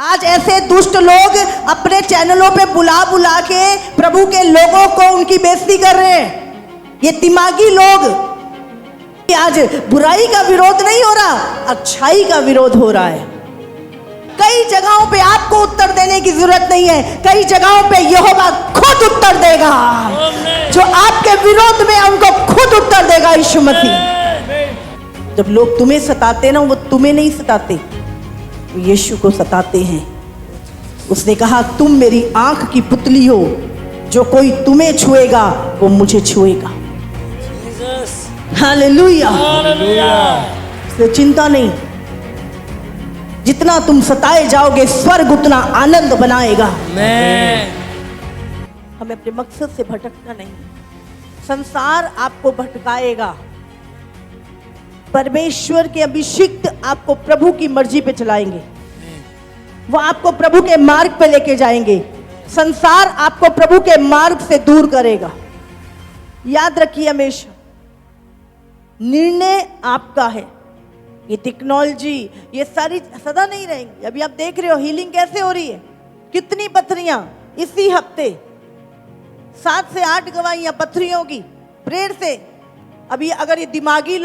आज ऐसे दुष्ट लोग अपने चैनलों पे बुला बुला के प्रभु के लोगों को उनकी बेइज्जती कर रहे हैं। ये दिमागी लोग, आज बुराई का विरोध नहीं हो रहा, अच्छाई का विरोध हो रहा है। कई जगहों पे आपको उत्तर देने की जरूरत नहीं है, कई जगहों पे यहोवा खुद उत्तर देगा। जो आपके विरोध में उनको खुद उत्तर देगा यीशु मसीह। जब लोग तुम्हें सताते ना, वो तुम्हें नहीं सताते, यीशु को सताते हैं। उसने कहा तुम मेरी आंख की पुतली हो, जो कोई तुम्हें छुएगा वो मुझे छुएगा। हालेलुया। इसलिए चिंता नहीं, जितना तुम सताए जाओगे स्वर्ग उतना आनंद बनाएगा। हमें अपने मकसद से भटकना नहीं, संसार आपको भटकाएगा। परमेश्वर के अभिषिक्त आपको प्रभु की मर्जी पे चलाएंगे, वो आपको प्रभु के मार्ग पे लेके जाएंगे। संसार आपको प्रभु के मार्ग से दूर करेगा। याद रखिए हमेशा, निर्णय आपका है। ये टेक्नोलॉजी, ये सारी सदा नहीं रहेंगी। अभी आप देख रहे हो हीलिंग कैसे हो रही है, कितनी पथरियां इसी हफ्ते 7 से 8 गवाहियां पथरियों की प्रेयर से। अभी अगर ये दिमागी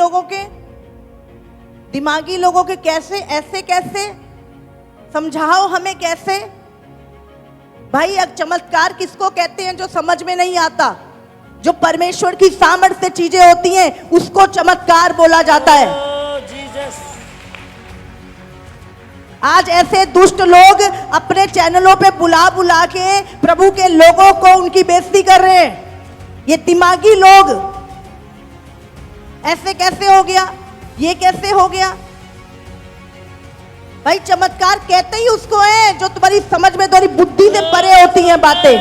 लोगों के कैसे, ऐसे कैसे समझाओ हमें कैसे। भाई अब चमत्कार किसको कहते हैं जो समझ में नहीं आता। जो परमेश्वर की सामर्थ्य से चीजें होती हैं उसको चमत्कार बोला जाता है। आज ऐसे दुष्ट लोग अपने चैनलों पे बुला बुला के प्रभु के लोगों को उनकी बेइज्जती कर रहे हैं। ये दिमागी लोग, ऐसे कैसे हो गया, ये कैसे हो गया। भाई चमत्कार कहते ही उसको है जो तुम्हारी समझ में, तुम्हारी बुद्धि से परे होती हैं बातें।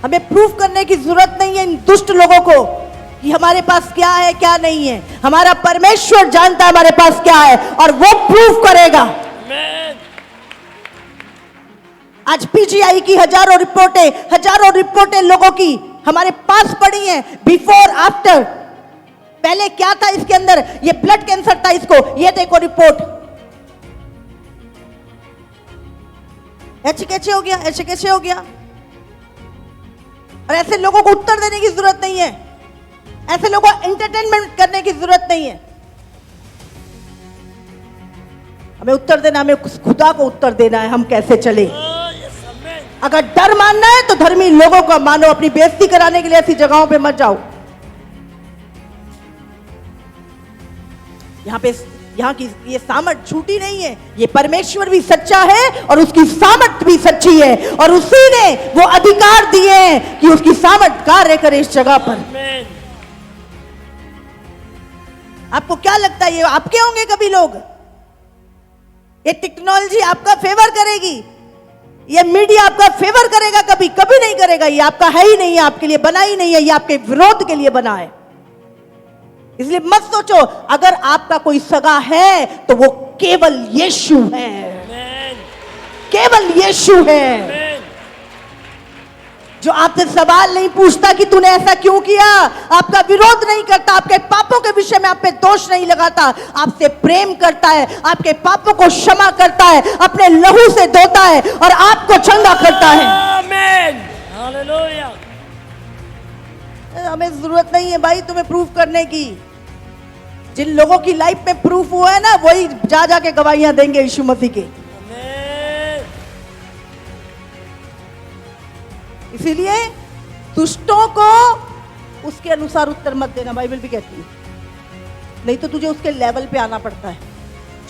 हमें प्रूफ करने की जरूरत नहीं है इन दुष्ट लोगों को कि हमारे पास क्या है क्या नहीं है। हमारा परमेश्वर जानता है हमारे पास क्या है और वो प्रूफ करेगा। आज पीजीआई की हजारों रिपोर्टें लोगों की हमारे पास पड़ी हैं, बिफोर आफ्टर। पहले क्या था इसके अंदर, ये ब्लड कैंसर था, इसको ये देखो रिपोर्ट, ऐसे कैसे हो गया, ऐसे कैसे हो गया। और ऐसे लोगों को उत्तर देने की जरूरत नहीं है, ऐसे लोगों को एंटरटेनमेंट करने की जरूरत नहीं है। हमें उत्तर देना, हमें खुदा को उत्तर देना है हम कैसे चले। अगर डर मानना है तो धर्मी लोगों का मानो, अपनी बेइज्जती कराने के लिए ऐसी जगहों पे मत जाओ। यहाँ की ये सामर्थ झूठी नहीं है, ये परमेश्वर भी सच्चा है और उसकी सामर्थ भी सच्ची है, और उसी ने वो अधिकार दिए हैं कि उसकी सामर्थ कार्य करे इस जगह पर। आपको क्या लगता है ये आपके होंगे कभी लोग? ये टेक्नोलॉजी आपका फेवर करेगी, ये मीडिया आपका फेवर करेगा? कभी कभी नहीं करेगा। ये आपका है ही नहीं है, आपके लिए बना ही नहीं है, ये आपके विरोध के लिए बना है। इसलिए मत सोचो अगर आपका कोई सगा है तो वो केवल यीशु है, केवल यीशु है, जो आपसे सवाल नहीं पूछता कि तूने ऐसा क्यों किया, आपका विरोध नहीं करता, आपके पापों के विषय में आप पे दोष नहीं लगाता, आपसे प्रेम करता है, आपके पापों को क्षमा करता है, अपने लहू से धोता है और आपको चंगा करता है। आमीन, हालेलुया। हमें जरूरत नहीं है भाई तुम्हें प्रूफ करने की। जिन लोगों की लाइफ में प्रूफ हुआ है ना, वही जा जाके गवाहियां देंगे यीशु मसीह के। इसीलिए दुष्टों को उसके अनुसार उत्तर मत देना, बाइबल भी कहती है, नहीं तो तुझे उसके लेवल पे आना पड़ता है।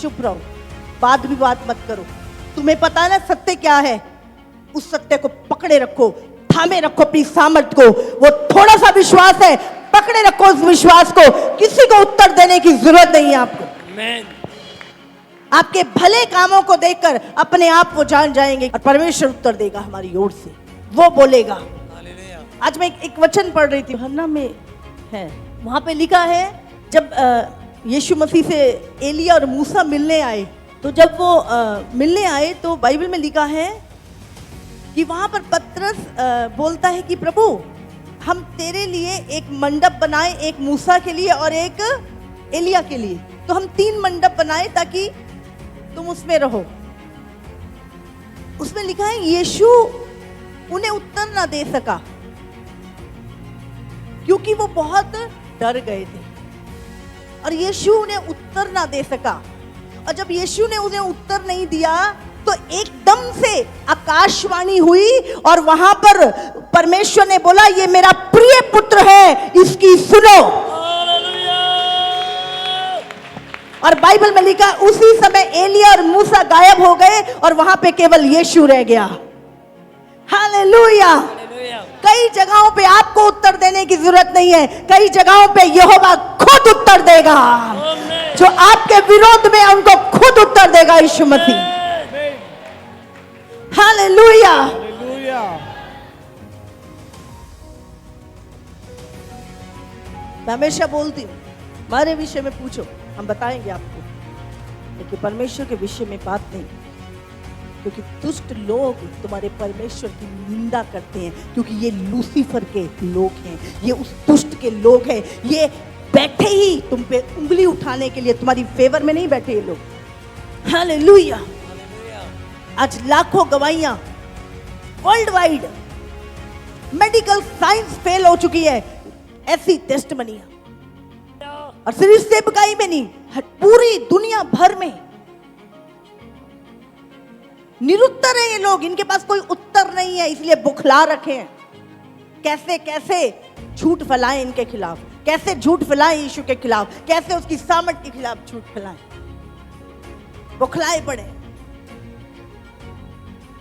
चुप रहो, बात मत करो। तुम्हें पता है ना सत्य क्या है, उस सत्य को पकड़े रखो, थामे रखो अपनी सामर्थ को। वो थोड़ा सा विश्वास है, पकड़े रखो उस विश्वास को। किसी को उत्तर देने की जरूरत नहीं है आपको। आपके भले कामों को देखकर अपने आप वो जान जाएंगे और परमेश्वर उत्तर देगा हमारी ओर से, वो बोलेगा। आज मैं एक वचन पढ़ रही थी, यूहन्ना में है, वहां पे लिखा है जब यीशु मसीह से एलिया और मूसा मिलने आए, तो जब वो मिलने आए तो बाइबल में लिखा है कि वहां पर पतरस बोलता है कि प्रभु हम तेरे लिए एक मंडप बनाए, एक मूसा के लिए और एक एलिया के लिए। तो हम 3 मंडप बनाए ताकि तुम उसमें रहो। उसमें लिखा है यीशु उन्हें उत्तर ना दे सका क्योंकि वो बहुत डर गए थे, और यीशु उन्हें उत्तर ना दे सका। और जब यीशु ने उन्हें उत्तर नहीं दिया तो एकदम से आकाशवाणी हुई और वहां पर परमेश्वर ने बोला, ये मेरा प्रिय पुत्र है, इसकी सुनो। और बाइबल में लिखा उसी समय एलिया और मूसा गायब हो गए और वहां पे केवल यीशु रह गया। हालेलुया। कई जगहों पे आपको उत्तर देने की जरूरत नहीं है, कई जगहों पे यहोवा खुद उत्तर देगा। जो आपके विरोध में उनको खुद उत्तर देगा यीशु मसीह। हालेलुया। मैं हमेशा बोलती हूँ, हमारे विषय में पूछो, हम बताएंगे आपको, लेकिन परमेश्वर के विषय में बात नहीं, क्योंकि दुष्ट लोग तुम्हारे परमेश्वर की निंदा करते हैं, क्योंकि ये लूसीफर के लोग हैं, ये उस दुष्ट के लोग हैं। ये बैठे ही तुम पे उंगली उठाने के लिए, तुम्हारी फेवर में नहीं बैठे ये लोग। हालेलुया। आज लाखों गवाहियां world wide, medical science fail हो चुकी है, ऐसी टेस्टमनियां, और सिर्फ सेवकाई में नहीं, पूरी दुनिया भर में निरुत्तर है ये लोग। इनके पास कोई उत्तर नहीं है, इसलिए बुखला रखे हैं। कैसे कैसे झूठ फैलाएं इनके खिलाफ, कैसे झूठ फैलाएं यीशु के खिलाफ, कैसे उसकी सामर्थ के खिलाफ झूठ फैलाएं, बुखलाए पड़े।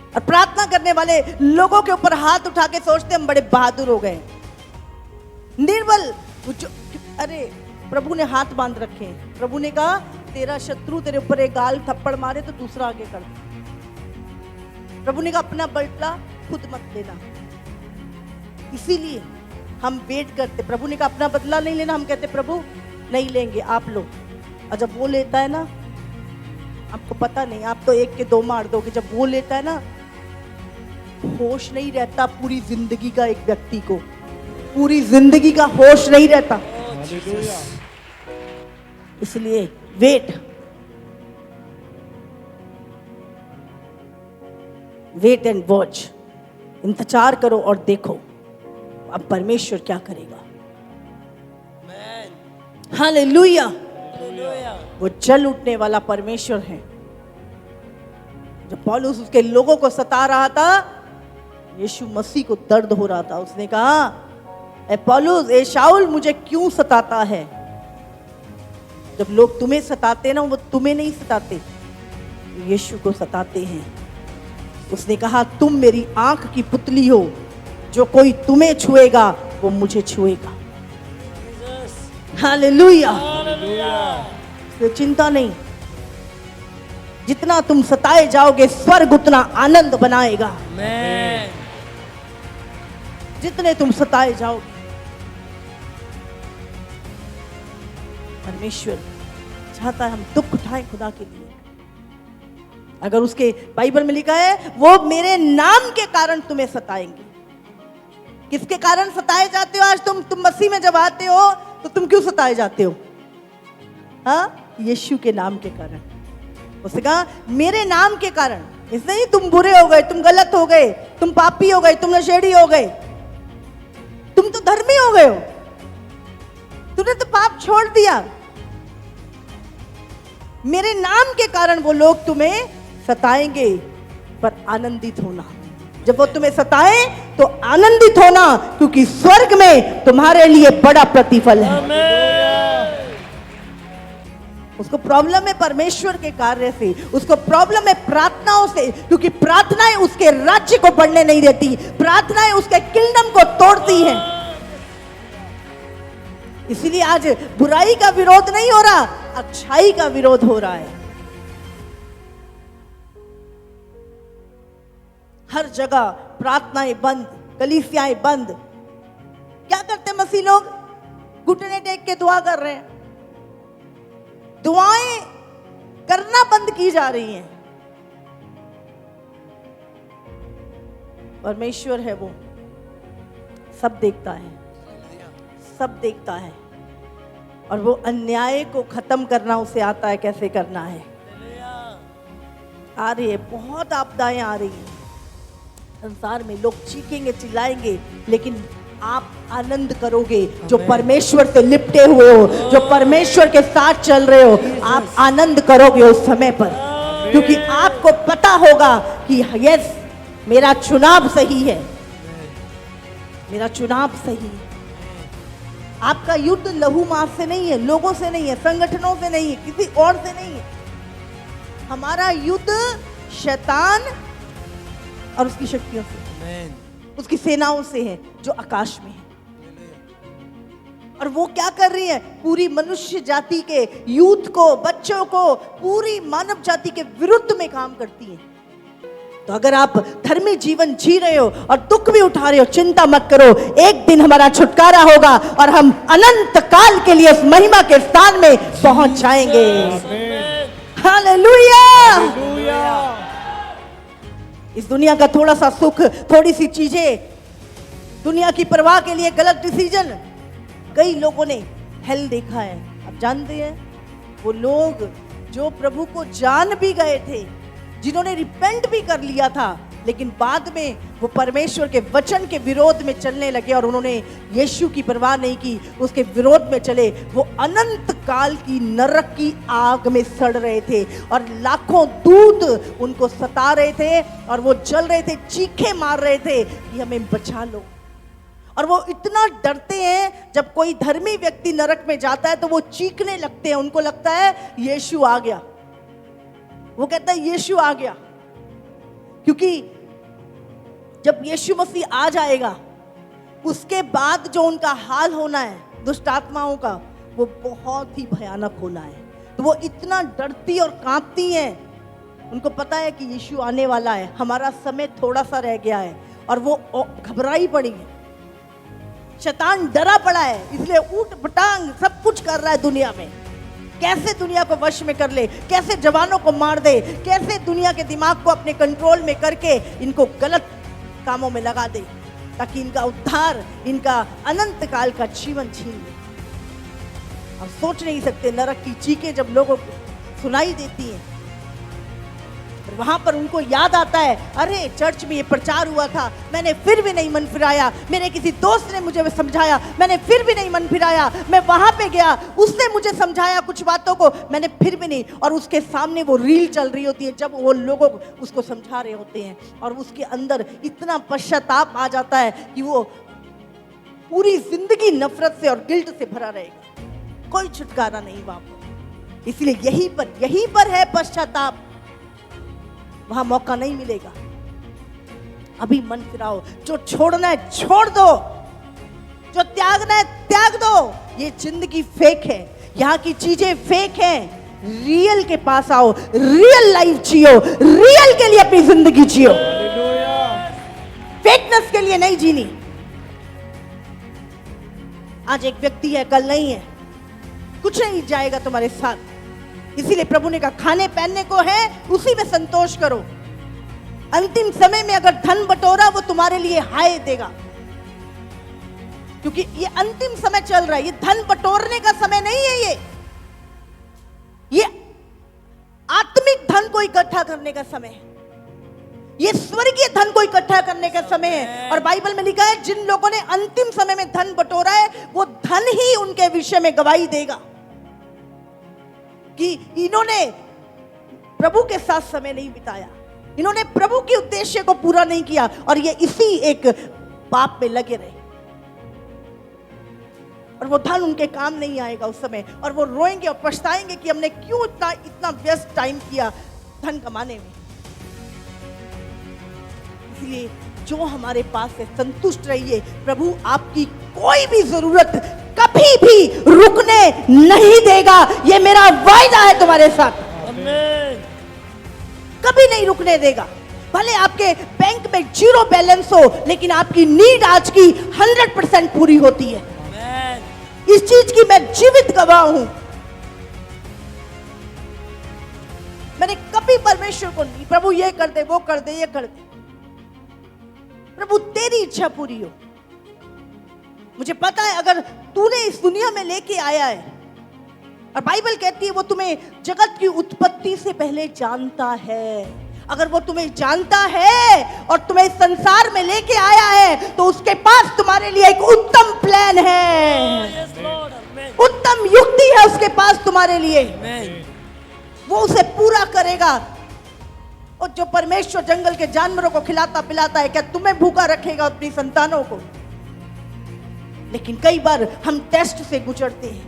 और प्रार्थना करने वाले लोगों के ऊपर हाथ उठा के सोचते हम बड़े बहादुर हो गए, निर्बल। अरे प्रभु ने हाथ बांध रखे हैं। प्रभु ने कहा तेरा शत्रु तेरे ऊपर एक गाल थप्पड़ मारे तो दूसरा आगे कर। प्रभु ने कहा अपना बदला खुद मत लेना। इसीलिए हम वेट करते। प्रभु ने कहा अपना बदला नहीं लेना, हम कहते प्रभु नहीं लेंगे, आप लो। और जब वो लेता है ना, आपको पता नहीं, आप तो एक के दो मार दोगे। जब वो लेता है ना, होश नहीं रहता पूरी जिंदगी का, एक व्यक्ति को पूरी जिंदगी का होश नहीं रहता। इसलिए वेट एंड वॉच, इंतजार करो और देखो अब परमेश्वर क्या करेगा। हालेलुया। वो जल उठने वाला परमेश्वर है। जब पौलुस उसके लोगों को सता रहा था, यीशु मसीह को दर्द हो रहा था। उसने कहा ए पौलुस, ए शाऊल, मुझे क्यों सताता है? जब लोग तुम्हें सताते ना, वो तुम्हें नहीं सताते, यीशु को सताते हैं। उसने कहा तुम मेरी आंख की पुतली हो, जो कोई तुम्हें छुएगा वो मुझे छुएगा। हालेलुया। तो चिंता नहीं, जितना तुम सताए जाओगे स्वर्ग उतना आनंद बनाएगा। जितने तुम सताए जाओगे, परमेश्वर चाहता है हम दुख उठाएं खुदा के लिए। अगर उसके बाइबल में लिखा है वो मेरे नाम के कारण तुम्हें सताएंगे। किसके कारण सताए जाते हो आज तुम मसीह में जब आते हो तो तुम क्यों सताए जाते हो? हाँ, यीशु के नाम के कारण। उसने कहा मेरे नाम के कारण। इसलिए नहीं तुम बुरे हो गए, तुम गलत हो गए, तुम पापी हो गए, तुम नशेड़ी हो गए, तुम तो धर्मी हो गए हो, तुमने तो पाप छोड़ दिया। मेरे नाम के कारण वो लोग तुम्हें सताएंगे, पर आनंदित होना। जब वो तुम्हें सताए तो आनंदित होना, क्योंकि स्वर्ग में तुम्हारे लिए बड़ा प्रतिफल है। उसको प्रॉब्लम है परमेश्वर के कार्य से, उसको प्रॉब्लम है प्रार्थनाओं से, क्योंकि प्रार्थनाएं उसके राज्य को बढ़ने नहीं देती, प्रार्थनाएं उसके किंगडम को तोड़ती हैं। इसीलिए आज बुराई का विरोध नहीं हो रहा, अच्छाई का विरोध हो रहा है। हर जगह प्रार्थनाएं बंद, कलीसियाएं बंद। क्या करते मसीह लोग? घुटने टेक के दुआ कर रहे हैं। दुआएं करना बंद की जा रही हैं। परमेश्वर है वो, सब देखता है, सब देखता है, और वो अन्याय को खत्म करना उसे आता है, कैसे करना है। आ रही है, बहुत आपदाएं आ रही हैं संसार में। लोग चीखेंगे, चिल्लाएंगे, लेकिन आप आनंद करोगे। जो परमेश्वर से लिपटे हुए हो, जो परमेश्वर के साथ चल रहे हो, आप आनंद करोगे उस समय पर, क्योंकि आपको पता होगा कि यस, मेरा चुनाव सही है, मेरा चुनाव सही है। आपका युद्ध लहू मांस से नहीं है, लोगों से नहीं है, संगठनों से नहीं है, किसी और से नहीं है। हमारा युद्ध शैतान और उसकी शक्तियों से, उसकी सेनाओं से है जो आकाश में है। और वो क्या कर रही है? पूरी मनुष्य जाति के यूथ को, बच्चों को, पूरी मानव जाति के विरुद्ध में काम करती है। तो अगर आप धर्मी जीवन जी रहे हो और दुख भी उठा रहे हो, चिंता मत करो, एक दिन हमारा छुटकारा होगा और हम अनंत काल के लिए उस महिमा के स्थान में पहुंच जाएंगे। हालेलुया। इस दुनिया का थोड़ा सा सुख, थोड़ी सी चीजें, दुनिया की परवाह के लिए गलत डिसीजन। कई लोगों ने हेल देखा है। आप जानते हैं वो लोग जो प्रभु को जान भी गए थे, जिन्होंने रिपेंट भी कर लिया था, लेकिन बाद में वो परमेश्वर के वचन के विरोध में चलने लगे और उन्होंने यीशु की परवाह नहीं की, उसके विरोध में चले। वो अनंत काल की नरक की आग में सड़ रहे थे और लाखों दूत उनको सता रहे थे और वो जल रहे थे, चीखे मार रहे थे कि हमें बचा लो। और वो इतना डरते हैं, जब कोई धर्मी व्यक्ति नरक में जाता है तो वो चीखने लगते हैं, उनको लगता है यीशु आ गया। वो कहता है यीशु आ गया, क्योंकि जब यीशु मसीह आ जाएगा उसके बाद जो उनका हाल होना है दुष्ट आत्माओं का, वो बहुत ही भयानक होना है। तो वो इतना डरती और कांपती हैं, उनको पता है कि यीशु आने वाला है, हमारा समय थोड़ा सा रह गया है, और वो घबराई पड़ी है। शैतान डरा पड़ा है, इसलिए ऊट पटांग सब कुछ कर रहा है दुनिया में। कैसे दुनिया को वश में कर ले, कैसे जवानों को मार दे, कैसे दुनिया के दिमाग को अपने कंट्रोल में करके इनको गलत कामों में लगा दे, ताकि इनका उद्धार, इनका अनंत काल का जीवन छीन ले। हम सोच नहीं सकते, नरक की चीखें जब लोगों को सुनाई देती हैं, वहां पर उनको याद आता है, अरे चर्च में ये प्रचार हुआ था, मैंने फिर भी नहीं मन फिराया, मेरे किसी दोस्त ने मुझे समझाया, मैंने फिर भी नहीं मन फिराया, मैं वहां पे गया, उसने मुझे समझाया कुछ बातों को, मैंने फिर भी नहीं। और उसके सामने वो रील चल रही होती है जब वो लोगों को उसको समझा रहे होते हैं, और उसके अंदर इतना पश्चाताप आ जाता है कि वो पूरी जिंदगी नफरत से और गिल्ट से भरा रहेगा, कोई छुटकारा नहीं वहां पर। इसलिए यहीं पर है पश्चाताप, वहां मौका नहीं मिलेगा। अभी मन फिराओ, जो छोड़ना है छोड़ दो, जो त्यागना है त्याग दो। ये जिंदगी फेक है, यहाँ की चीजें फेक हैं। रियल के पास आओ, रियल लाइफ जियो, रियल के लिए अपनी जिंदगी जियो, फेकनेस के लिए नहीं जीनी। आज एक व्यक्ति है, कल नहीं है, कुछ नहीं जाएगा तुम्हारे साथ। इसीलिए प्रभु ने कहा खाने पहनने को है, उसी में संतोष करो। अंतिम समय में अगर धन बटोरा, वो तुम्हारे लिए हाय देगा, क्योंकि ये अंतिम समय चल रहा है। ये धन बटोरने का समय नहीं है, ये आत्मिक धन को इकट्ठा करने का समय है, ये स्वर्गीय धन को इकट्ठा करने का समय है। और बाइबल में लिखा है, जिन लोगों ने अंतिम समय में धन बटोरा है, वो धन ही उनके विषय में गवाही देगा कि इन्होंने प्रभु के साथ समय नहीं बिताया, इन्होंने प्रभु के उद्देश्य को पूरा नहीं किया, और ये इसी एक पाप में लगे रहे, और वो धन उनके काम नहीं आएगा उस समय, और वो रोएंगे और पछताएंगे कि हमने क्यों इतना व्यस्त टाइम किया धन कमाने में। इसलिए जो हमारे पास है संतुष्ट रहिए। प्रभु आपकी कोई भी जरूरत कभी भी रुकने नहीं देगा, ये मेरा वायदा है तुम्हारे साथ। आमीन। कभी नहीं रुकने देगा। भले आपके बैंक में 0 बैलेंस हो, लेकिन आपकी नीड आज की 100% पूरी होती है। आमीन। इस चीज की मैं जीवित गवाह हूं। मैंने कभी परमेश्वर को नहीं, प्रभु ये कर दे, वो कर दे, ये कर दे। प्रभु तेरी इच्छा पूरी हो। मुझे पता है अगर तूने इस दुनिया में लेके आया है, और बाइबल कहती है वो तुम्हें जगत की उत्पत्ति से पहले जानता है, अगर वो तुम्हें जानता है और तुम्हें इस संसार में लेके आया है तो उसके पास तुम्हारे लिए एक उत्तम प्लान है, उत्तम युक्ति है उसके पास तुम्हारे लिए। वो उसे पूरा करेगा। और जो परमेश्वर जंगल के जानवरों को खिलाता पिलाता है, क्या तुम्हें भूखा रखेगा अपनी संतानों को? लेकिन कई बार हम टेस्ट से गुजरते हैं।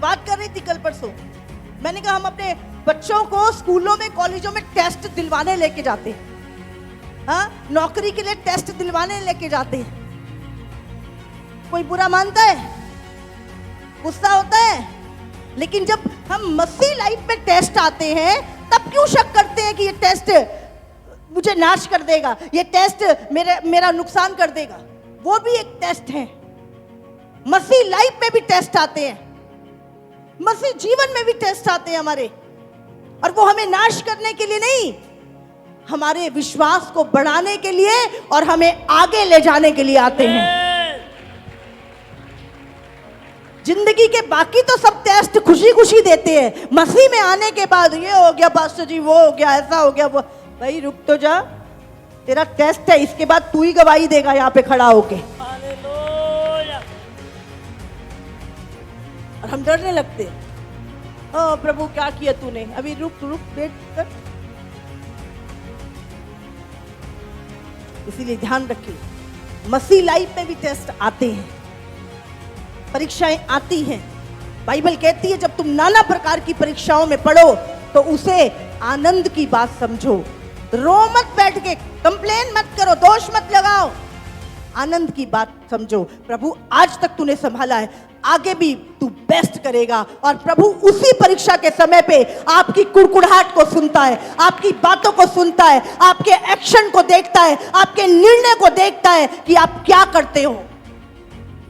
बात कर रही थी कल परसों, मैंने कहा हम अपने बच्चों को स्कूलों में कॉलेजों में टेस्ट दिलवाने लेके जाते हैं। हाँ, नौकरी के लिए टेस्ट दिलवाने लेके जाते हैं। कोई बुरा मानता है? गुस्सा होता है? लेकिन जब हम मसीह लाइफ में टेस्ट आते हैं तब क्यों शक करते हैं कि ये टेस्ट मुझे नाश कर देगा, ये टेस्ट मेरा नुकसान कर देगा? वो भी एक टेस्ट है। मसीह लाइफ में भी टेस्ट आते हैं, मसीह जीवन में भी टेस्ट आते हैं हमारे, और वो हमें नाश करने के लिए नहीं, हमारे विश्वास को बढ़ाने के लिए और हमें आगे ले जाने के लिए आते हैं। जिंदगी के बाकी तो सब टेस्ट खुशी खुशी देते हैं, मसीह में आने के बाद ये हो गया पास्टर जी, वो हो गया, ऐसा हो गया, वो। भाई रुक तो जा, तेरा टेस्ट है, इसके बाद तू ही गवाही देगा यहाँ पे खड़ा होके। और हम डरने लगते, ओ प्रभु क्या किया तूने, अभी रुक वेट कर। इसीलिए ध्यान रखिए, मसीह लाइफ में भी टेस्ट आते हैं, परीक्षाएं आती हैं। बाइबल कहती है जब तुम नाना प्रकार की परीक्षाओं में पढ़ो तो उसे आनंद की बात समझो। रो मत बैठ के, कंप्लेन मत करो, दोष मत लगाओ, आनंद की बात समझो। प्रभु आज तक तूने संभाला है, आगे भी तू बेस्ट करेगा। और प्रभु उसी परीक्षा के समय पे आपकी कुड़कुड़ाहट को सुनता है, आपकी बातों को सुनता है, आपके एक्शन को देखता है, आपके निर्णय को देखता है कि आप क्या करते हो।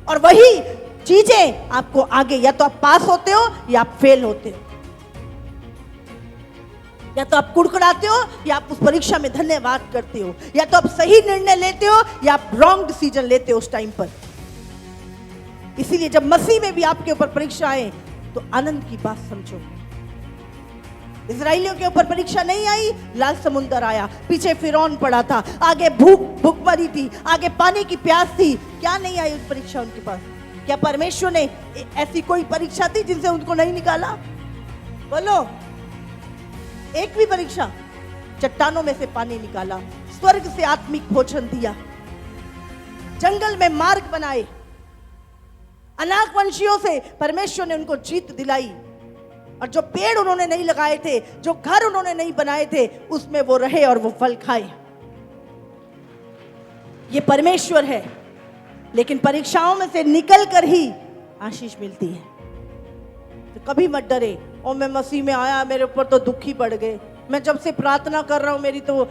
और वही चीजें आपको आगे, या तो आप पास होते हो या आप फेल होते हो, या तो आप कुड़कुड़ाते हो या आप उस परीक्षा में धन्यवाद करते हो, या तो आप सही निर्णय लेते हो या आप रॉन्ग डिसीजन लेते हो उस टाइम पर। इसीलिए जब मसीह में भी आपके ऊपर परीक्षा आए तो आनंद की बात समझो। इजराइलियों के ऊपर परीक्षा नहीं आई, लाल समुंदर आया, पीछे फिरौन पड़ा था, आगे भूखमरी थी, आगे पानी की प्यास थी, क्या नहीं आई उस परीक्षा उनके पास? क्या परमेश्वर ने ऐसी कोई परीक्षा थी जिनसे उनको नहीं निकाला? बोलो, एक भी परीक्षा? चट्टानों में से पानी निकाला, स्वर्ग से आत्मिक भोजन दिया, जंगल में मार्ग बनाए, अनाक वंशियों से परमेश्वर ने उनको जीत दिलाई, और जो पेड़ उन्होंने नहीं लगाए थे, जो घर उन्होंने नहीं बनाए थे, उसमें वो रहे और वो फल खाए। ये परमेश्वर है। लेकिन परीक्षाओं में से निकल कर ही आशीष मिलती है। तो कभी मत डरे, और मैं मसीह में आया, मेरे ऊपर तो दुख ही बढ़ गए, मैं जब से प्रार्थना कर रहा हूं मेरी तो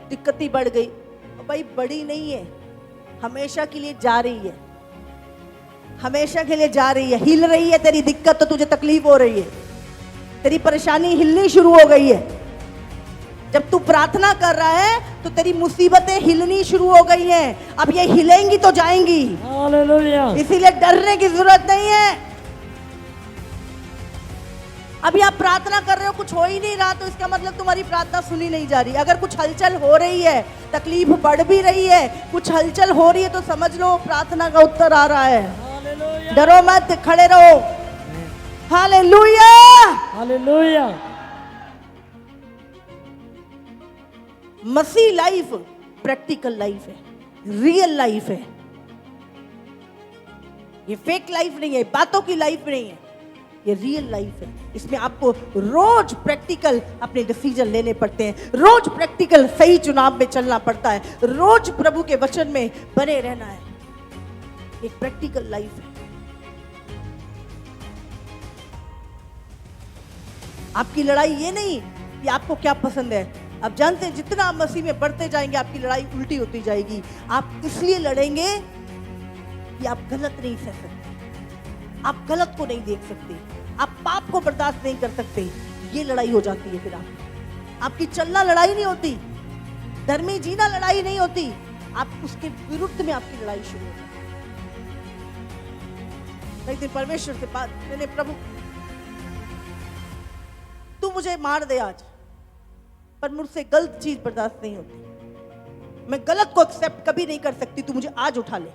दिक्कत ही बढ़ गई। भाई बड़ी नहीं है, हमेशा के लिए जा रही है, हमेशा के लिए जा रही है, हिल रही है तेरी दिक्कत, तो तुझे तकलीफ हो रही है, तेरी परेशानी हिलनी शुरू हो गई है। जब तू प्रार्थना कर रहा है तो तेरी मुसीबतें हिलनी शुरू हो गई हैं, अब ये हिलेंगी तो जाएंगी। हालेलुया। इसीलिए डरने की जरूरत नहीं है। अभी आप प्रार्थना कर रहे हो, कुछ हो ही नहीं रहा, तो इसका मतलब तुम्हारी प्रार्थना सुनी नहीं जा रही। अगर कुछ हलचल हो रही है, तकलीफ बढ़ भी रही है, कुछ हलचल हो रही है, तो समझ लो प्रार्थना का उत्तर आ रहा है। डरो मत, खड़े रहो। Hallelujah, hallelujah. मसीह लाइफ प्रैक्टिकल लाइफ है, रियल लाइफ है। ये फेक लाइफ नहीं है, बातों की लाइफ नहीं है, ये रियल लाइफ है। इसमें आपको रोज प्रैक्टिकल अपने डिसीजन लेने पड़ते हैं, रोज प्रैक्टिकल सही चुनाव में चलना पड़ता है, रोज प्रभु के वचन में बने रहना है। एक प्रैक्टिकल लाइफ है। आपकी लड़ाई ये नहीं कि आपको क्या पसंद है। आप जानते हैं जितना आप मसीह में बढ़ते जाएंगे आपकी लड़ाई उल्टी होती जाएगी। आप इसलिए लड़ेंगे कि आप गलत नहीं सह सकते, आप गलत को नहीं देख सकते, आप पाप को बर्दाश्त नहीं कर सकते। ये लड़ाई हो जाती है। फिर आपकी चलना लड़ाई नहीं होती, धर्मी जीना लड़ाई नहीं होती, आप उसके विरुद्ध में आपकी लड़ाई शुरू हो जाती है। एक दिन परमेश्वर से बात, मैंने प्रभु तू मुझे मार दे आज, पर मुझसे गलत चीज बर्दाश्त नहीं होती, मैं गलत को एक्सेप्ट कभी नहीं कर सकती। तू मुझे आज उठा ले,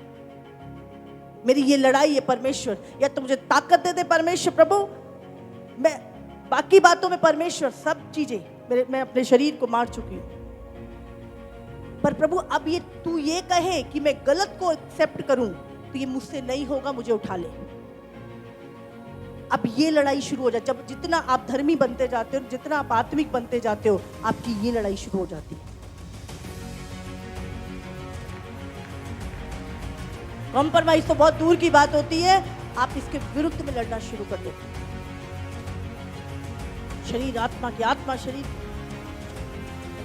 मेरी ये लड़ाई है परमेश्वर, या तो मुझे ताकत दे दे परमेश्वर प्रभु। मैं बाकी बातों में परमेश्वर सब चीजें मैं अपने शरीर को मार चुकी हूं, पर प्रभु अब ये तू ये कहे कि मैं गलत को एक्सेप्ट करूं तो ये मुझसे नहीं होगा, मुझे उठा ले। अब ये लड़ाई शुरू हो जाए। जब जितना आप धर्मी बनते जाते हो, जितना आप आत्मिक बनते जाते हो, आपकी ये लड़ाई शुरू हो जाती है। कॉम्प्रोमाइज तो बहुत दूर की बात होती है, आप इसके विरुद्ध में लड़ना शुरू कर देते हो। शरीर आत्मा की, आत्मा शरीर।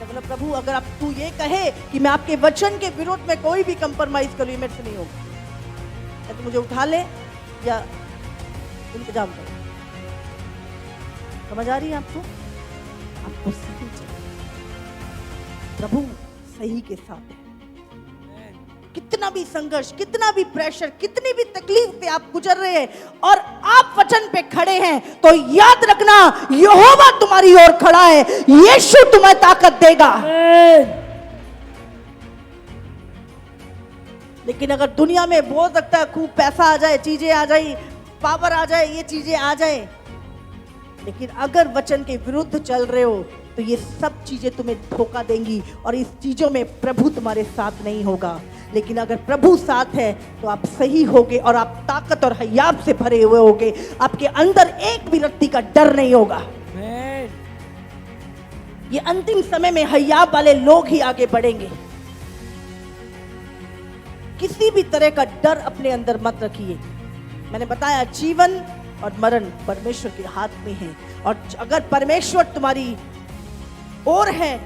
मतलब प्रभु अगर आप तू ये कहे कि मैं आपके वचन के विरोध में कोई भी कंप्रोमाइज करूं, मेरे से नहीं होगा, या तो मुझे उठा ले या इंतजाम करो। समझ आ रही है आपको? आपको सही चाहिए, प्रभु सही के साथ है। कितना भी संघर्ष, कितना भी प्रेशर, कितनी भी तकलीफ से आप गुजर रहे हैं और आप वचन पे खड़े हैं, तो याद रखना यहोवा तुम्हारी ओर खड़ा है, यीशु तुम्हें ताकत देगा। लेकिन अगर दुनिया में हो सकता है खूब पैसा आ जाए, चीजें आ जाए, पावर आ जाए, ये चीजें आ जाए, लेकिन अगर वचन के विरुद्ध चल रहे हो तो ये सब चीजें तुम्हें धोखा देंगी और इस चीजों में प्रभु तुम्हारे साथ नहीं होगा। लेकिन अगर प्रभु साथ है तो आप सही होगे और आप ताकत और हयाब से भरे हुए होगे। आपके अंदर एक भी रत्ती का डर नहीं होगा। ये अंतिम समय में हयाब वाले लोग ही आगे बढ़ेंगे। किसी भी तरह का डर अपने अंदर मत रखिए। मैंने बताया जीवन और मरण परमेश्वर के हाथ में है, और अगर परमेश्वर तुम्हारी ओर है,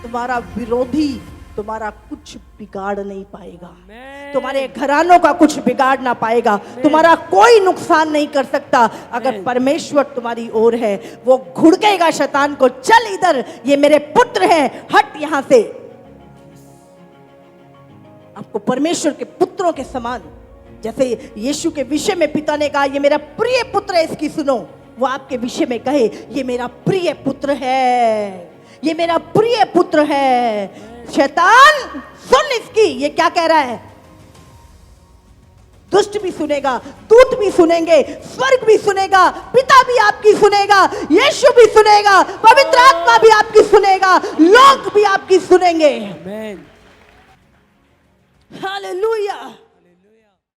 तुम्हारा विरोधी तुम्हारा कुछ बिगाड़ नहीं पाएगा, तुम्हारे घरानों का कुछ बिगाड़ ना पाएगा, तुम्हारा कोई नुकसान नहीं कर सकता। अगर परमेश्वर तुम्हारी ओर है, वो घुड़केगा शैतान को, चल इधर, ये मेरे पुत्र हैं, हट यहां से। आपको परमेश्वर के पुत्रों के समान, जैसे यीशु के विषय में पिता ने कहा ये मेरा प्रिय पुत्र है, इसकी सुनो, वो आपके विषय में कहे ये मेरा प्रिय पुत्र है, ये मेरा प्रिय पुत्र है। शैतान सुन इसकी, ये क्या कह रहा है। दुष्ट भी सुनेगा, दूत भी सुनेंगे, स्वर्ग भी सुनेगा, पिता भी आपकी सुनेगा, यीशु भी सुनेगा, पवित्र आत्मा भी आपकी सुनेगा, लोग भी आपकी सुनेंगे। हालेलुया।